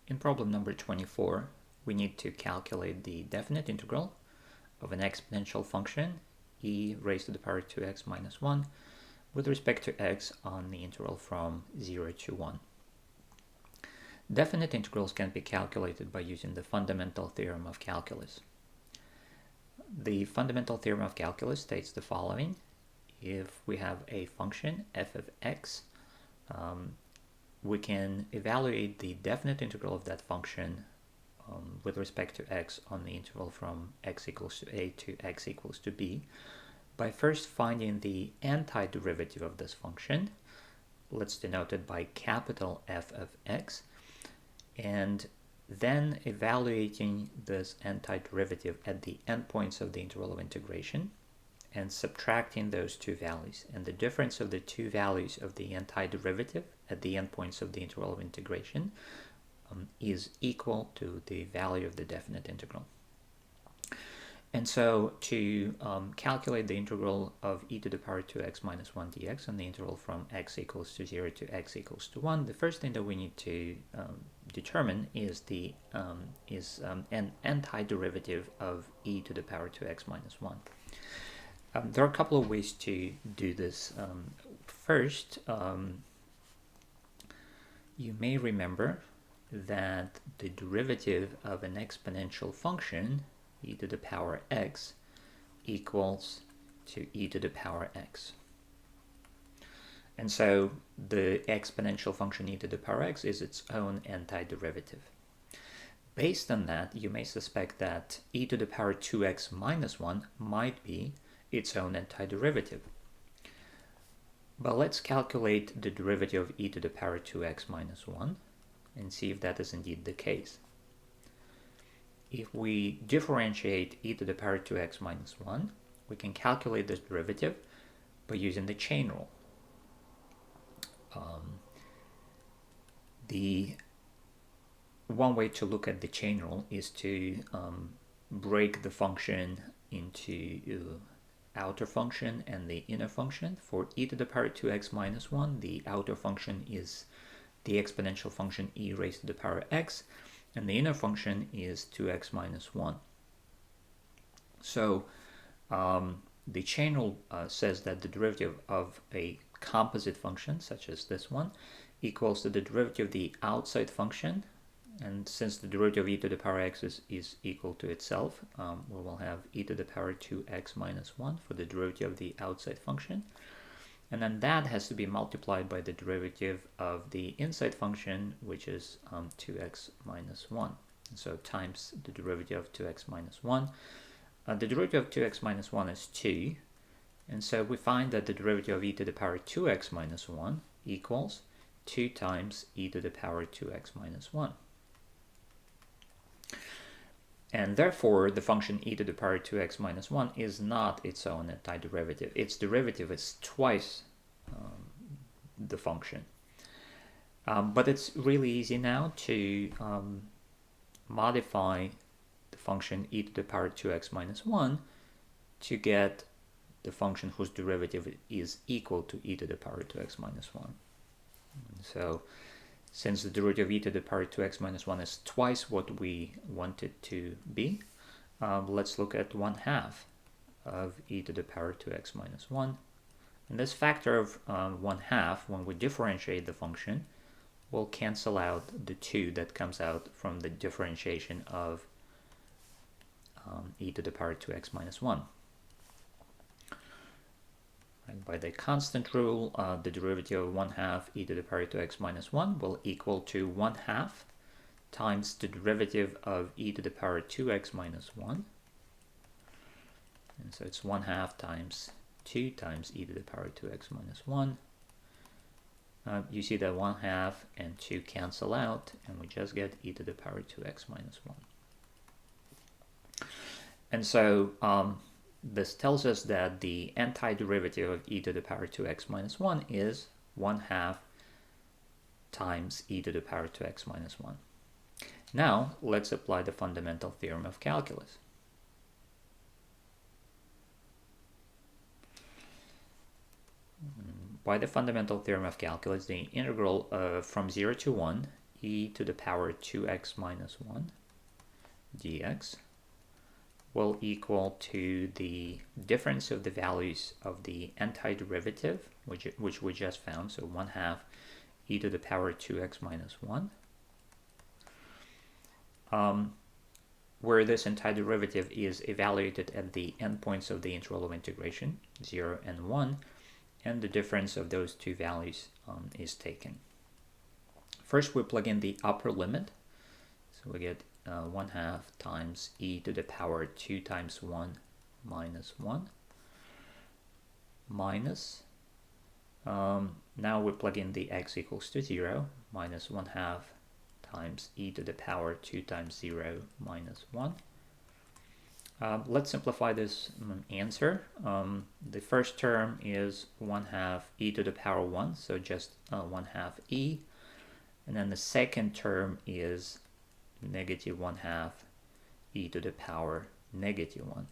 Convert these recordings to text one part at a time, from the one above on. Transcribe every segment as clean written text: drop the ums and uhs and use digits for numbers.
In problem number 24, we need to calculate the definite integral of an exponential function e raised to the power 2x minus 1 with respect to x on the interval from 0 to 1. Definite integrals can be calculated by using the fundamental theorem of calculus. The fundamental theorem of calculus states the following. If we have a function f of x, we can evaluate the definite integral of that function with respect to x on the interval from x equals to a to x equals to b by first finding the antiderivative of this function. Let's denote it by capital F of x, and then evaluating this antiderivative at the endpoints of the interval of integration and subtracting those two values. And the difference of the two values of the antiderivative at the endpoints of the interval of integration is equal to the value of the definite integral. And so to calculate the integral of e to the power 2x minus 1 dx on the interval from x equals to 0 to x equals to 1, the first thing that we need to determine is an antiderivative of e to the power 2x minus 1. There are a couple of ways to do this. First, you may remember that the derivative of an exponential function, e to the power x, equals to e to the power x. And so the exponential function e to the power x is its own antiderivative. Based on that, you may suspect that e to the power 2x minus 1 might be its own antiderivative. But let's calculate the derivative of e to the power 2x minus 1 and see if that is indeed the case. If we differentiate e to the power 2x minus 1, we can calculate this derivative by using the chain rule. The one way to look at the chain rule is to break the function into outer function and the inner function. For e to the power 2x minus 1, the outer function is the exponential function e raised to the power x, and the inner function is 2x minus 1. So the chain rule says that the derivative of a composite function, such as this one, equals to the derivative of the outside function. And since the derivative of e to the power x is equal to itself, we will have e to the power 2x minus 1 for the derivative of the outside function. And then that has to be multiplied by the derivative of the inside function, which is 2x minus 1. And so times the derivative of 2x minus 1. The derivative of 2x minus 1 is 2. And so we find that the derivative of e to the power 2x minus 1 equals 2 times e to the power 2x minus 1. And therefore, the function e to the power 2x minus 1 is not its own antiderivative. Its derivative is twice the function. But it's really easy now to modify the function e to the power 2x minus 1 to get the function whose derivative is equal to e to the power 2x minus 1. And so since the derivative of e to the power 2x minus 1 is twice what we want it to be, let's look at 1/2 of e to the power 2x minus 1. And this factor of 1/2, when we differentiate the function, will cancel out the 2 that comes out from the differentiation of e to the power 2x minus 1. And by the constant rule, the derivative of 1/2 e to the power 2x minus 1 will equal to 1/2 times the derivative of e to the power 2x minus 1. And so it's 1/2 times 2 times e to the power 2x minus 1. You see that 1/2 and 2 cancel out, and we just get e to the power 2x minus 1. And so this tells us that the antiderivative of e to the power 2x minus 1 is 1/2 times e to the power 2x minus 1. Now, let's apply the fundamental theorem of calculus. By the fundamental theorem of calculus, the integral from 0 to 1 e to the power 2x minus 1 dx will equal to the difference of the values of the antiderivative, which we just found, so 1/2 e to the power 2x minus 1, where this antiderivative is evaluated at the endpoints of the integral of integration, 0 and 1, and the difference of those two values is taken. First, we plug in the upper limit, so we get 1/2 times e to the power 2 times 1 minus 1 minus, now we plug in the x equals to 0, minus 1/2 times e to the power 2 times 0 minus 1. Let's simplify this answer. The first term is 1/2 e to the power 1, so just 1/2 e, and then the second term is negative 1/2 e to the power negative 1.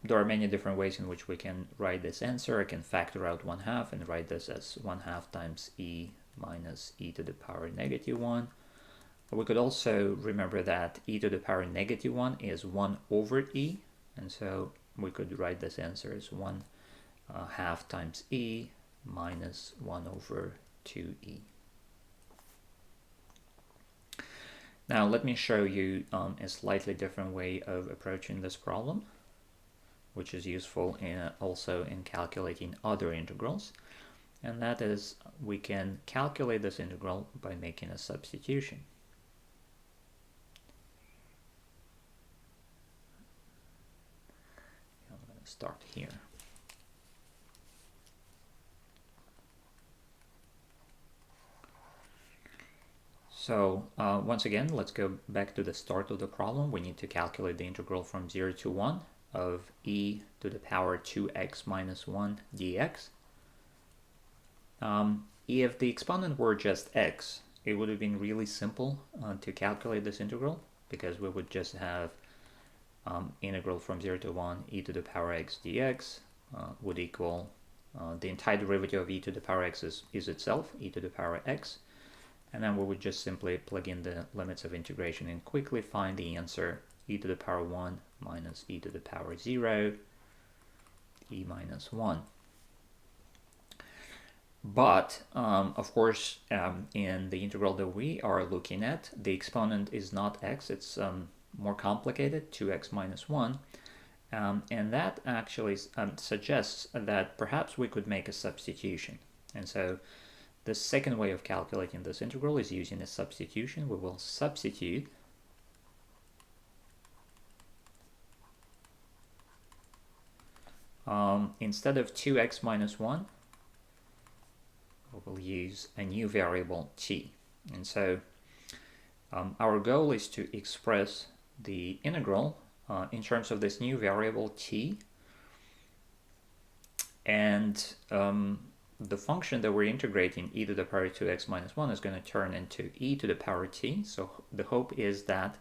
There are many different ways in which we can write this answer. I can factor out 1/2 and write this as 1/2 times e minus e to the power negative 1. We could also remember that e to the power negative 1 is 1 over e, and so we could write this answer as 1/2 times e minus 1 over 2e. Now let me show you a slightly different way of approaching this problem, which is useful also in calculating other integrals, and that is we can calculate this integral by making a substitution. I'm going to start here. So once again, let's go back to the start of the problem. We need to calculate the integral from 0 to 1 of e to the power 2x minus 1 dx. If the exponent were just x, it would have been really simple to calculate this integral, because we would just have integral from 0 to 1 e to the power x dx would equal the antiderivative of e to the power x is itself, e to the power x. And then we would just simply plug in the limits of integration and quickly find the answer, e to the power 1 minus e to the power 0, e minus 1. But, of course, in the integral that we are looking at, the exponent is not x, it's more complicated, 2x minus 1. And that actually suggests that perhaps we could make a substitution. And so the second way of calculating this integral is using a substitution. We will substitute instead of 2x minus 1, we will use a new variable t. And so our goal is to express the integral in terms of this new variable t, and the function that we're integrating, e to the power 2x minus 1, is going to turn into e to the power t. So the hope is that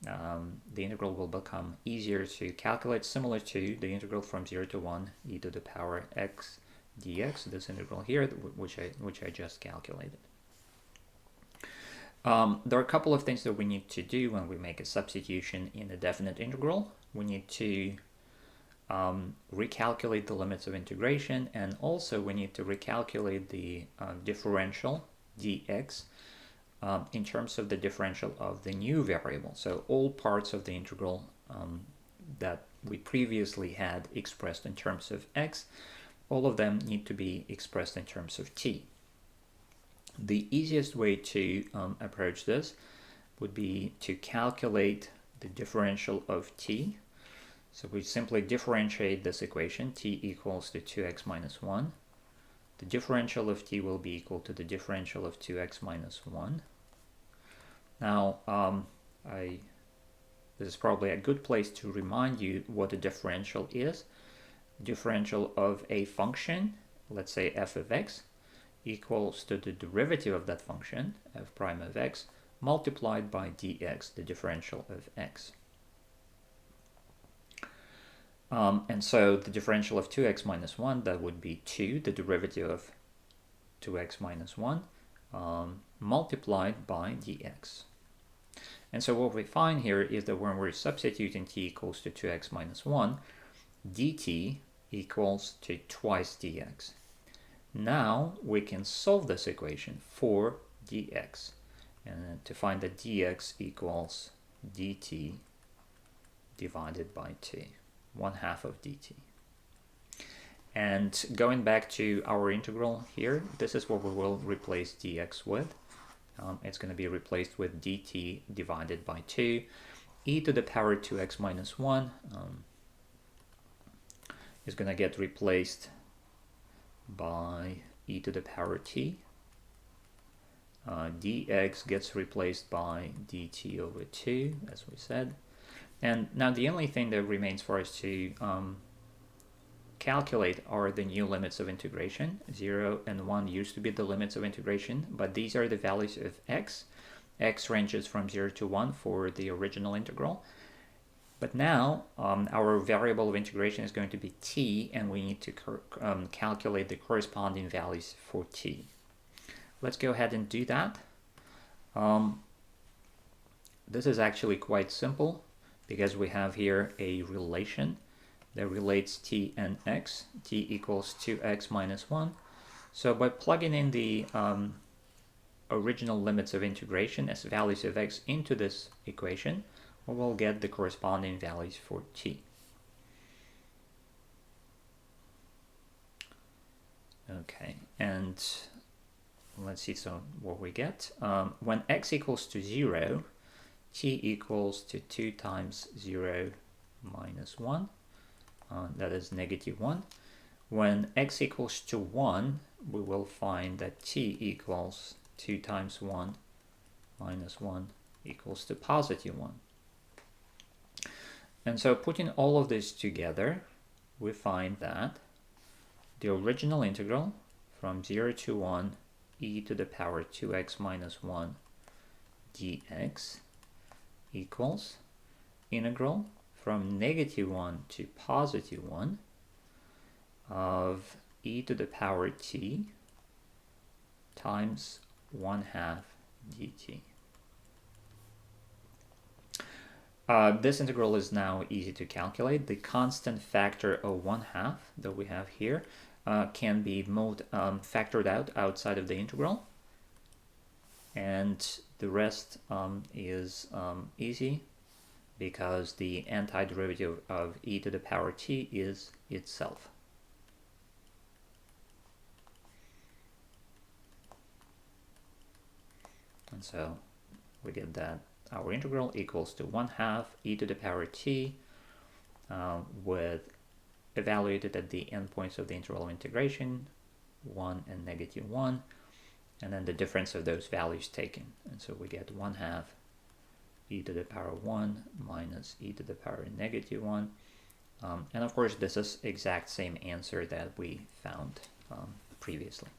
the integral will become easier to calculate, similar to the integral from 0 to 1 e to the power x dx, this integral here, which I just calculated. There are a couple of things that we need to do when we make a substitution in a definite integral. We need to recalculate the limits of integration, and also we need to recalculate the differential dx in terms of the differential of the new variable. So all parts of the integral that we previously had expressed in terms of x, all of them need to be expressed in terms of t. The easiest way to approach this would be to calculate the differential of t. So we simply differentiate this equation, t equals to 2x minus 1. The differential of t will be equal to the differential of 2x minus 1. Now, this is probably a good place to remind you what a differential is. Differential of a function, let's say f of x, equals to the derivative of that function, f prime of x, multiplied by dx, the differential of x. And so the differential of 2x minus 1, that would be 2, the derivative of 2x minus 1 multiplied by dx. And so what we find here is that when we're substituting t equals to 2x minus 1, dt equals to twice dx. Now we can solve this equation for dx. And to find that dx equals dt divided by t, 1/2 of dt. And going back to our integral here, this is what we will replace dx with. It's going to be replaced with dt divided by 2. E to the power 2x minus 1 is going to get replaced by e to the power t. Dx gets replaced by dt over 2, as we said. And now the only thing that remains for us to calculate are the new limits of integration. 0 and 1 used to be the limits of integration, but these are the values of x. X ranges from 0 to 1 for the original integral. But now our variable of integration is going to be t, and we need to calculate the corresponding values for t. Let's go ahead and do that. This is actually quite simple because we have here a relation that relates t and x. T equals 2x minus 1. So by plugging in the original limits of integration as values of x into this equation, we will get the corresponding values for t. Okay, and let's see so what we get. When x equals to 0, t equals to 2 times 0 minus 1. That is -1. When x equals to 1, we will find that t equals 2 times 1 minus 1 equals to +1. And so putting all of this together, we find that the original integral from 0 to 1 e to the power 2x minus 1 dx equals integral from -1 to +1 of e to the power t times 1/2 dt. This integral is now easy to calculate. The constant factor of 1/2 that we have here can be factored out outside of the integral, and the rest is easy because the antiderivative of e to the power t is itself. And so we get that our integral equals to 1/2 e to the power t with evaluated at the endpoints of the integral of integration, 1 and -1, and then the difference of those values taken. And so we get 1/2 e to the power 1 minus e to the power -1. And of course, this is exact same answer that we found previously.